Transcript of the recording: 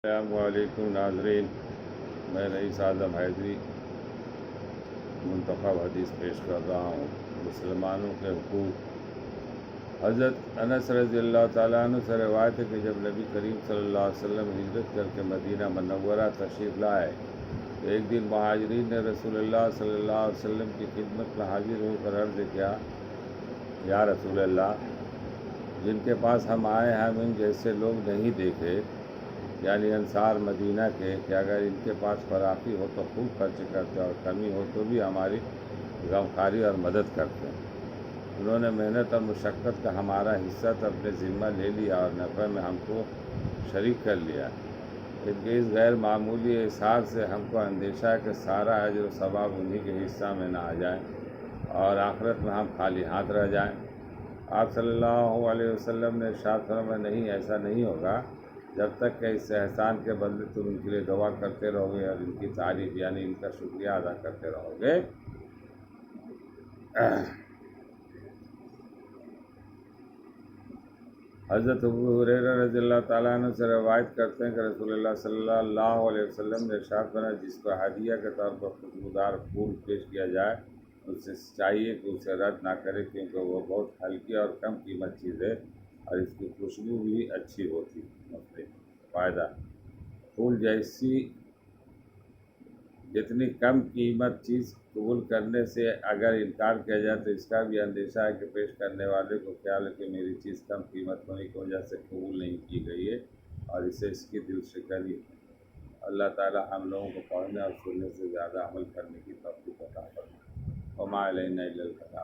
السلام علیکم ناظرین، میں رئیس اعظم حیدری منتخب حدیث پیش کر رہا ہوں۔ مسلمانوں کے حقوق۔ حضرت انس رضی اللہ تعالیٰ عنہ سے روایت ہے کہ جب نبی کریم صلی اللہ علیہ وسلم ہجرت کر کے مدینہ منورہ تشریف لائے تو ایک دن مہاجرین نے رسول اللہ صلی اللہ علیہ وسلم کی خدمت میں حاضر ہو کر عرض کیا، یا رسول اللہ، جن کے پاس ہم آئے ہیں ہم ان جیسے لوگ نہیں دیکھے، یعنی انصار مدینہ کے، کہ اگر ان کے پاس فراخی ہو تو خوب خرچ کرتے اور کمی ہو تو بھی ہماری غمخواری اور مدد کرتے ہیں۔ انہوں نے محنت اور مشقت کا ہمارا حصہ تو اپنے ذمہ لے لیا اور نفع میں ہم کو شریک کر لیا، ان کے اس غیر معمولی احسان سے ہم کو اندیشہ ہے کہ سارا اجر و ثواب انہی کے حصہ میں نہ آ جائیں اور آخرت میں ہم خالی ہاتھ رہ جائیں۔ آپ صلی اللہ علیہ وسلم نے ارشاد فرمایا، نہیں، ایسا نہیں ہوگا جب تک کہ اس احسان کے بدلے تم ان کے لیے دعا کرتے رہو گے اور ان کی تعریف یعنی ان کا شکریہ ادا کرتے رہو گے۔ حضرت ابو ہریرہ رضی اللہ تعالیٰ عنہ سے روایت کرتے ہیں کہ رسول اللہ صلی اللہ علیہ وسلم نے ارشاد فرمایا، جس کو ہدیہ کے طور پر خوشبودار پھول پیش کیا جائے اس سے چاہیے کہ اسے رد نہ کرے، کیونکہ وہ بہت ہلکی اور کم قیمت چیز ہے اور اس کی خوشبو بھی اچھی ہوتی ہے۔ فائدہ: پھول جیسی جتنی کم قیمت چیز قبول کرنے سے اگر انکار کیا جائے تو اس کا بھی اندیشہ ہے کہ پیش کرنے والے کو خیال ہے کہ میری چیز کم قیمت ہونے کی وجہ سے قبول نہیں کی گئی ہے اور اسے اس کی دل شکنی ہے۔ اللہ تعالی ہم لوگوں کو پڑھنے اور سننے سے زیادہ عمل کرنے کی توفیق عطا فرمائے۔ وما علینا الا البلاغ۔